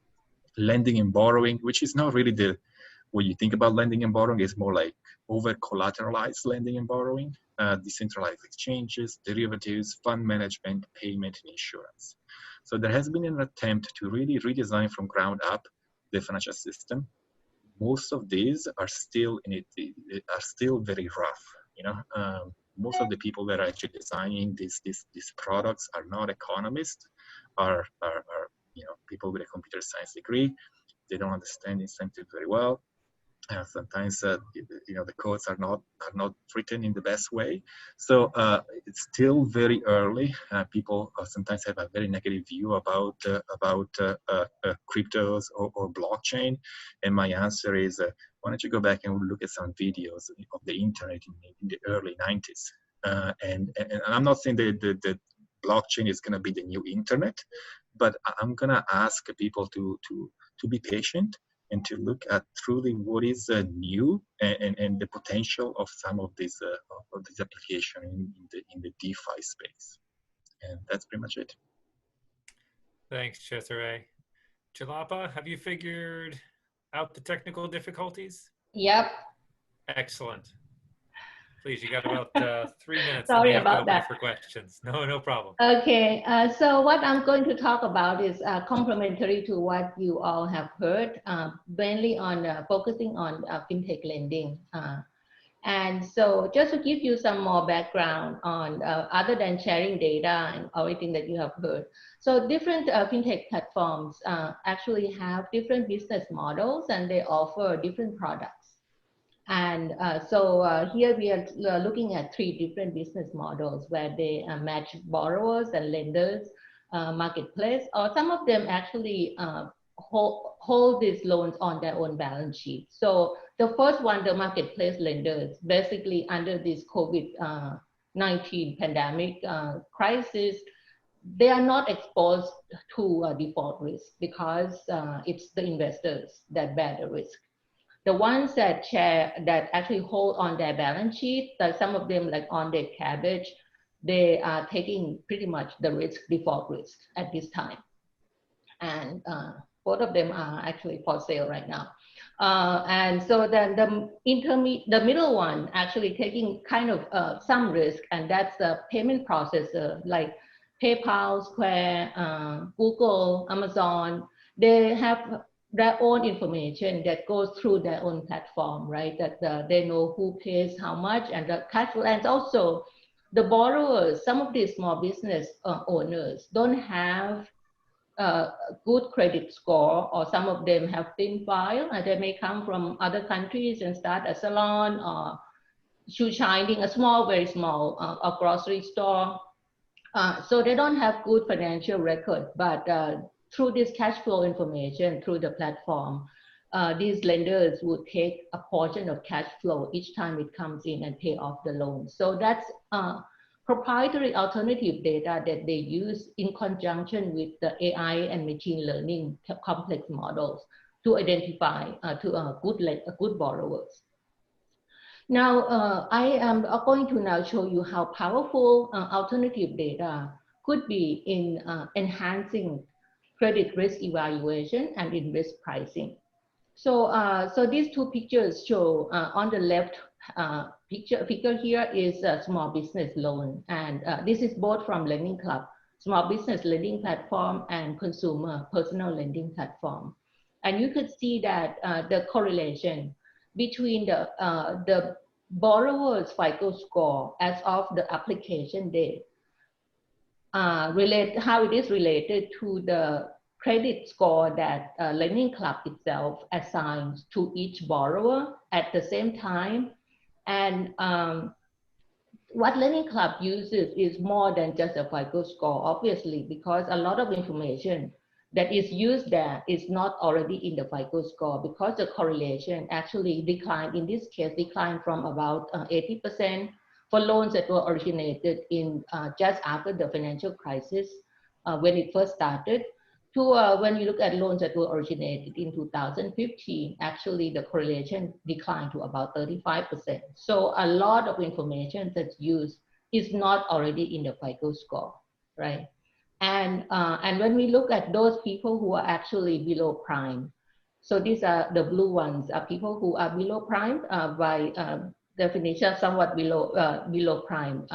lending and borrowing, which is not really when you think about lending and borrowing, it's more like over-collateralized lending and borrowing, decentralized exchanges, derivatives, fund management, payment, and insurance. So there has been an attempt to really redesign from ground up the financial system. Most of these are still very rough. Most of the people that are actually designing these products are not economists, are people with a computer science degree. They don't understand incentives very well. Sometimes the codes are not written in the best way. So it's still very early. People sometimes have a very negative view about cryptos or blockchain. And my answer is, why don't you go back and look at some videos of the internet in the early 90s? And I'm not saying that the blockchain is going to be the new internet, but I'm going to ask people to be patient and to look at truly what is new and the potential of some of these applications in the DeFi space. And that's pretty much it. Thanks, Cesare. Jalapa, have you figured out the technical difficulties? Yep. Excellent. Please, you got about 3 minutes. Sorry about that. For questions. No problem. Okay, so what I'm going to talk about is complementary to what you all have heard, mainly on focusing on fintech lending. And so just to give you some more background on other than sharing data and everything that you have heard. So different fintech platforms actually have different business models and they offer different products. And so here we are looking at 3 different business models where they match borrowers and lenders, marketplace, or some of them actually hold these loans on their own balance sheet. So the first one, the marketplace lenders, basically under this COVID-19 pandemic crisis, they are not exposed to default risk because it's the investors that bear the risk. The ones that actually hold on their balance sheet, some of them like On Deck Cabbage, they are taking pretty much the default risk at this time. And both of them are actually for sale right now. And so then the middle one actually taking kind of some risk, and that's the payment processor like PayPal, Square, Google, Amazon. They have their own information that goes through their own platform, right? That they know who pays how much and the cash flow. And also the borrowers, some of these small business owners don't have a good credit score, or some of them have thin file, and they may come from other countries and start a salon or shoe shining, a small, very small, a grocery store. So they don't have good financial record, but through this cash flow information, through the platform, these lenders would take a portion of cash flow each time it comes in and pay off the loan. So that's proprietary alternative data that they use in conjunction with the AI and machine learning complex models to identify good borrowers. Now, I am going to now show you how powerful alternative data could be in enhancing credit risk evaluation and in risk pricing. So, so these 2 pictures show on the left figure here is a small business loan, and this is both from Lending Club, small business lending platform, and consumer personal lending platform. And you could see that the correlation between the borrower's FICO score as of the application date, how it is related to the credit score that Lending Club itself assigns to each borrower at the same time. And what Lending Club uses is more than just a FICO score, obviously, because a lot of information that is used there is not already in the FICO score, because the correlation actually declined, in this case, declined from about 80% for loans that were originated in just after the financial crisis when it first started, to when you look at loans that were originated in 2015, actually the correlation declined to about 35%. So a lot of information that's used is not already in the FICO score, right? And when we look at those people who are actually below prime, so these are the blue ones, are people who are below prime by definition, somewhat below prime,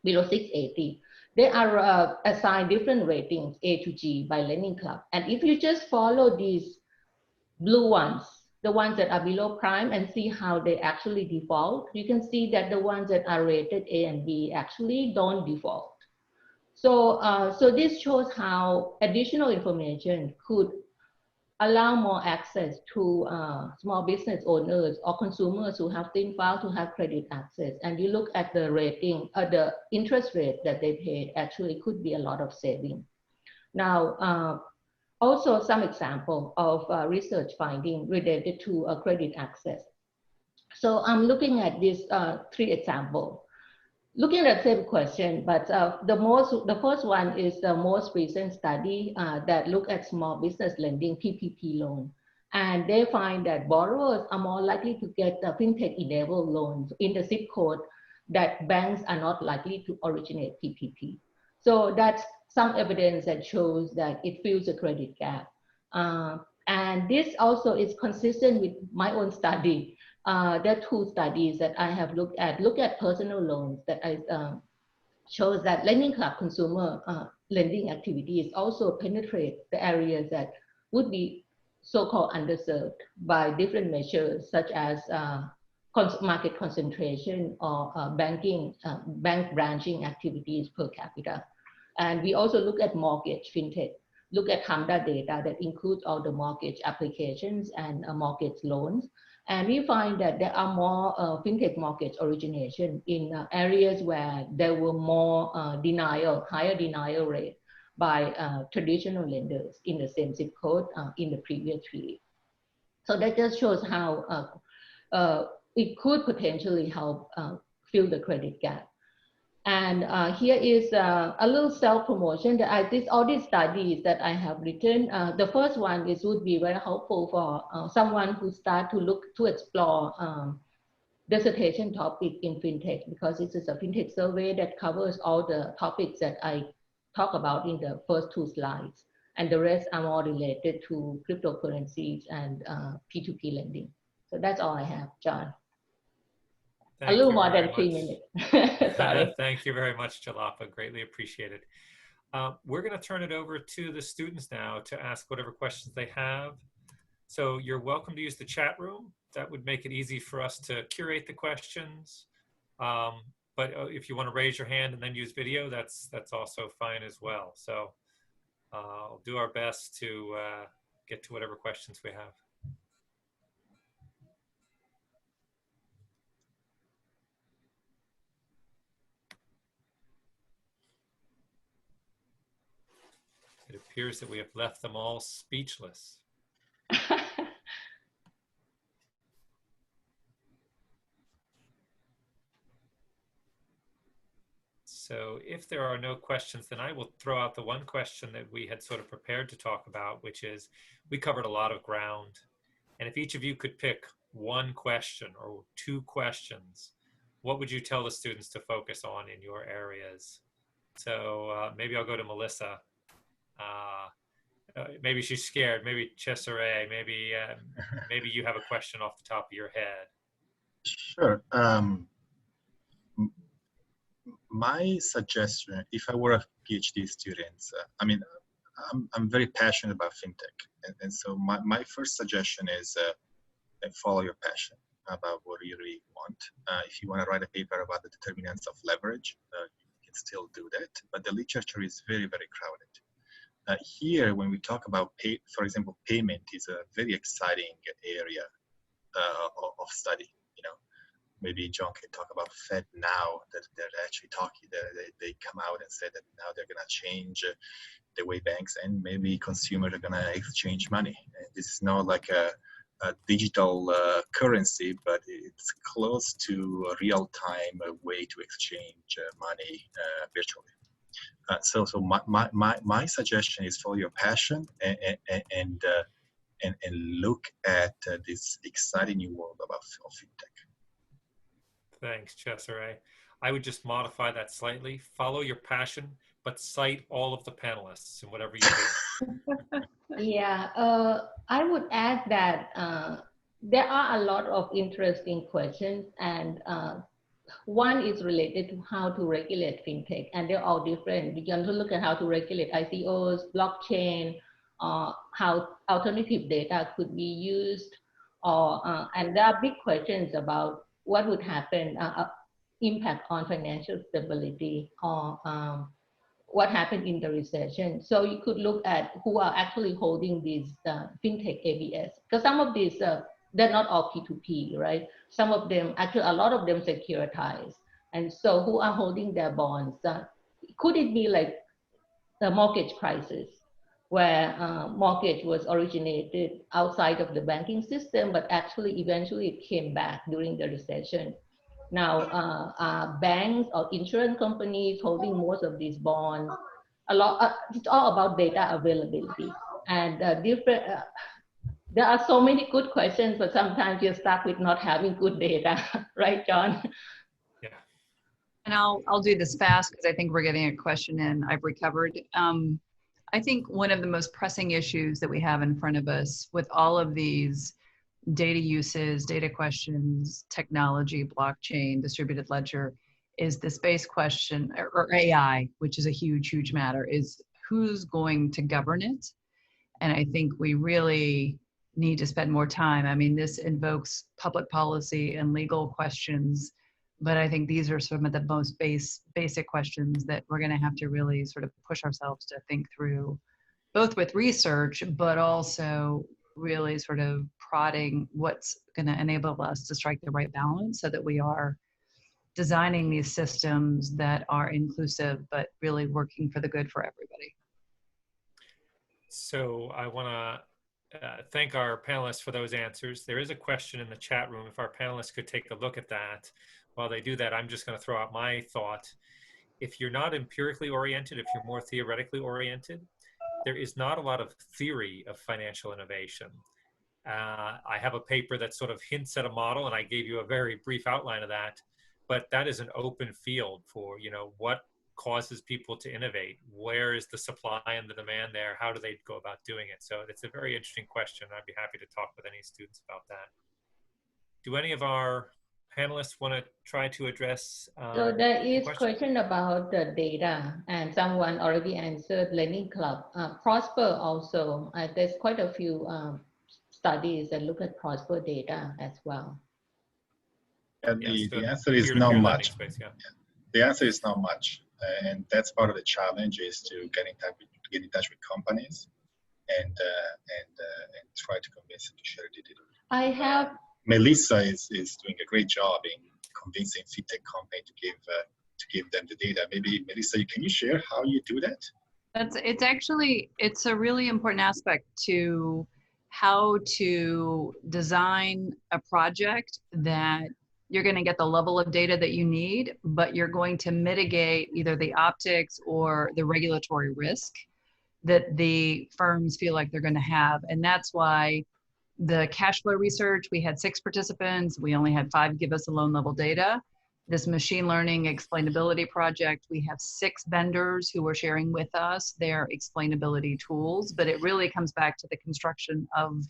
below 680. They are assigned different ratings, A to G, by Lending Club. And if you just follow these blue ones, the ones that are below prime, and see how they actually default, you can see that the ones that are rated A and B actually don't default. So, so this shows how additional information could allow more access to small business owners or consumers who have thin file to have credit access. And you look at the rating, the interest rate that they paid actually could be a lot of saving. Now, also some example of research finding related to credit access. So I'm looking at these 3 examples. Looking at the same question, but the first one is the most recent study that look at small business lending, PPP loan. And they find that borrowers are more likely to get fintech-enabled loans in the zip code that banks are not likely to originate PPP. So that's some evidence that shows that it fills a credit gap. And this also is consistent with my own study. There are 2 studies that I have looked at personal loans that I shows that Lending Club consumer lending activities also penetrate the areas that would be so-called underserved by different measures, such as market concentration or bank branching activities per capita. And we also look at mortgage fintech, look at HMDA data that includes all the mortgage applications and mortgage loans. And we find that there are more fintech mortgage origination in areas where there were more higher denial rate by traditional lenders in the same zip code in the previous period. So that just shows how it could potentially help fill the credit gap. And here is a little self-promotion that all these studies that I have written. The first one would be very helpful for someone who start to explore dissertation topic in fintech, because this is a fintech survey that covers all the topics that I talk about in the first 2 slides, and the rest are more related to cryptocurrencies and P2P lending. So that's all I have, John. Thank a little you more very than 3 much. minutes. Sorry. Thank you very much, Jalapa. Greatly appreciated. We're going to turn it over to the students now to ask whatever questions they have. So you're welcome to use the chat room. That would make it easy for us to curate the questions. But if you want to raise your hand and then use video, that's also fine as well. So I'll do our best to get to whatever questions we have. It appears that we have left them all speechless. So if there are no questions, then I will throw out the one question that we had sort of prepared to talk about, which is, we covered a lot of ground. And if each of you could pick one question or 2 questions, what would you tell the students to focus on in your areas? So maybe I'll go to Melissa. Maybe she's scared. Maybe Cesare. Maybe you have a question off the top of your head. Sure. My suggestion, if I were a PhD student, I mean, I'm very passionate about fintech, and so my first suggestion is follow your passion about what you really want. If you want to write a paper about the determinants of leverage, you can still do that, but the literature is very, very crowded. Here, when we talk about for example, payment is a very exciting area of study. You know, maybe John can talk about Fed now that they're actually talking. They come out and say that now they're going to change the way banks and maybe consumers are going to exchange money. And this is not like a digital currency, but it's close to a real-time way to exchange money virtually. So my suggestion is follow your passion and look at this exciting new world of fintech. Thanks, Cesare. I would just modify that slightly. Follow your passion, but cite all of the panelists in whatever you do. Yeah, I would add that there are a lot of interesting questions, and one is related to how to regulate fintech, and they're all different. You can look at how to regulate ICOs, blockchain, how alternative data could be used, or and there are big questions about what would happen, impact on financial stability, or what happened in the recession. So you could look at who are actually holding these fintech ABS, because some of these, they're not all P2P, right? Some of them, actually a lot of them securitized. And so who are holding their bonds? Could it be like the mortgage crisis, where mortgage was originated outside of the banking system, but actually eventually it came back during the recession? Now, banks or insurance companies holding most of these bonds, it's all about data availability. And there are so many good questions, but sometimes you're stuck with not having good data, right, John? Yeah. And I'll do this fast because I think we're getting a question in. I've recovered. I think one of the most pressing issues that we have in front of us with all of these data uses, data questions, technology, blockchain, distributed ledger, is the space question, or AI, which is a huge, huge matter, is who's going to govern it? And I think we really need to spend more time. I mean, this invokes public policy and legal questions, but I think these are some of the most basic questions that we're going to have to really sort of push ourselves to think through, both with research, but also really sort of prodding what's going to enable us to strike the right balance so that we are designing these systems that are inclusive, but really working for the good for everybody. So I want to thank our panelists for those answers. There is a question in the chat room. If our panelists could take a look at that. While they do that, I'm just going to throw out my thought. If you're not empirically oriented, if you're more theoretically oriented, there is not a lot of theory of financial innovation. I have a paper that sort of hints at a model, and I gave you a very brief outline of that, but that is an open field for, you know, what causes people to innovate? Where is the supply and the demand there? How do they go about doing it? So it's a very interesting question. I'd be happy to talk with any students about that. Do any of our panelists want to try to address so there is a question about the data, and someone already answered Lending Club. Prosper also, there's quite a few studies that look at Prosper data as well. And the answer is not much. Space, yeah. The answer is not much, and that's part of the challenge, is to get in touch with companies and try to convince them to share the data. Melissa is doing a great job in convincing fintech company to give them the data. Maybe Melissa, can you share how you do that? It's a really important aspect to how to design a project that you're going to get the level of data that you need, but you're going to mitigate either the optics or the regulatory risk that the firms feel like they're going to have. And that's why the cash flow research, we had 6 participants. We only had 5 give us a loan level data. This machine learning explainability project, we have 6 vendors who are sharing with us their explainability tools, but it really comes back to the construction of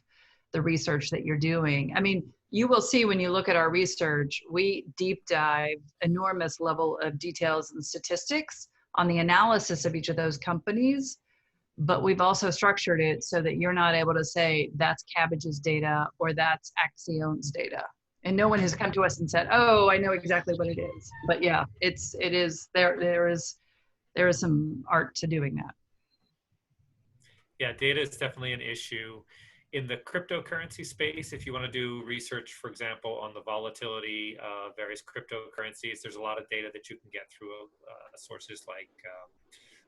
the research that you're doing. I mean, you will see when you look at our research, we deep dive enormous level of details and statistics on the analysis of each of those companies, but we've also structured it so that you're not able to say that's Cabbage's data or that's Axione's data. And no one has come to us and said, oh, I know exactly what it is. But yeah, there is some art to doing that. Yeah, data is definitely an issue. In the cryptocurrency space, if you want to do research, for example, on the volatility of various cryptocurrencies, there's a lot of data that you can get through sources like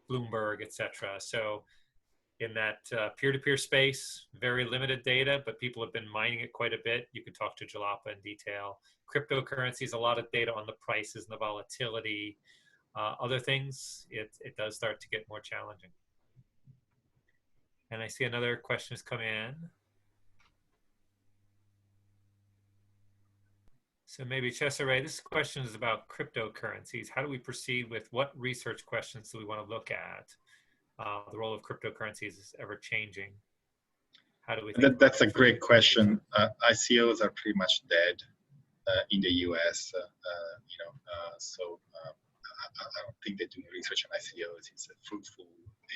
Bloomberg, etc. So in that peer-to-peer space, very limited data, but people have been mining it quite a bit. You can talk to Jalapa in detail. Cryptocurrencies, a lot of data on the prices and the volatility. Other things, it does start to get more challenging. And I see another question has come in. So maybe Cesare, this question is about cryptocurrencies. How do we proceed with what research questions do we want to look at? The role of cryptocurrencies is ever changing. How do we think That's a great question. ICOs are pretty much dead in the US, so I don't think they're doing research on ICOs. It's a fruitful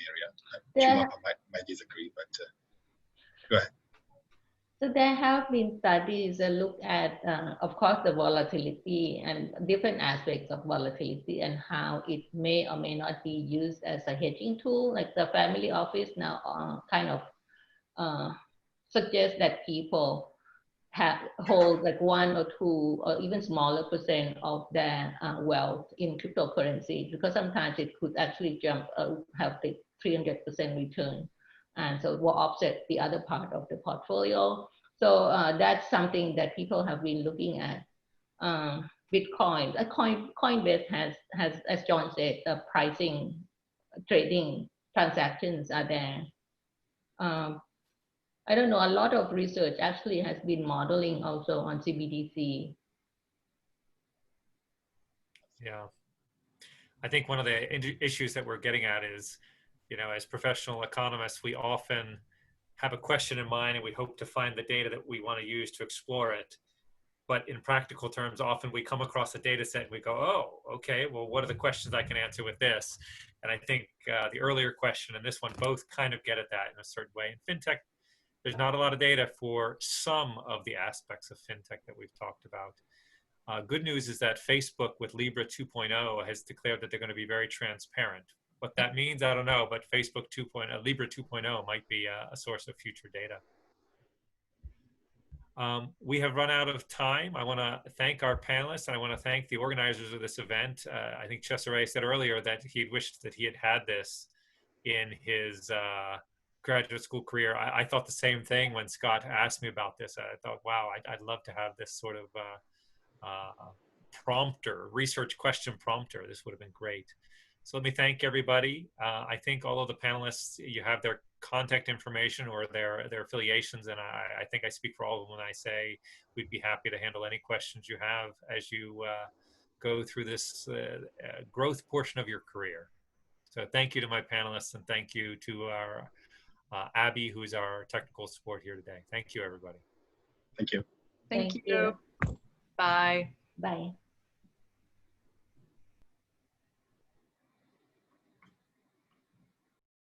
area. Jalapa might disagree, but go ahead. So there have been studies that look at, of course, the volatility and different aspects of volatility and how it may or may not be used as a hedging tool. Like the family office now kind of suggests that people hold like 1 or 2 or even smaller % of their wealth in cryptocurrency, because sometimes it could actually have the 300% return. And so it will offset the other part of the portfolio. So that's something that people have been looking at. Bitcoin, Coinbase has, as John said, pricing, trading transactions are there. I don't know, a lot of research actually has been modeling also on CBDC. Yeah. I think one of the issues that we're getting at is, as professional economists, we often have a question in mind and we hope to find the data that we want to use to explore it. But in practical terms, often we come across a data set and we go, oh, okay, well, what are the questions I can answer with this? And I think the earlier question and this one both kind of get at that in a certain way. In fintech, there's not a lot of data for some of the aspects of fintech that we've talked about. Good news is that Facebook with Libra 2.0 has declared that they're going to be very transparent. What that means, I don't know, but Facebook Libra 2.0 might be a source of future data. We have run out of time. I want to thank our panelists and I want to thank the organizers of this event. I think Cesare said earlier that he wished that he had this in his graduate school career. I thought the same thing when Scott asked me about this. I thought, wow, I'd love to have this sort of prompter, research question prompter. This would have been great. So let me thank everybody. I think all of the panelists, you have their contact information or their affiliations, and I think I speak for all of them when I say we'd be happy to handle any questions you have as you go through this growth portion of your career. So thank you to my panelists, and thank you to our Abby, who's our technical support here today. Thank you, everybody. Thank you. Thank you. Bye. Bye.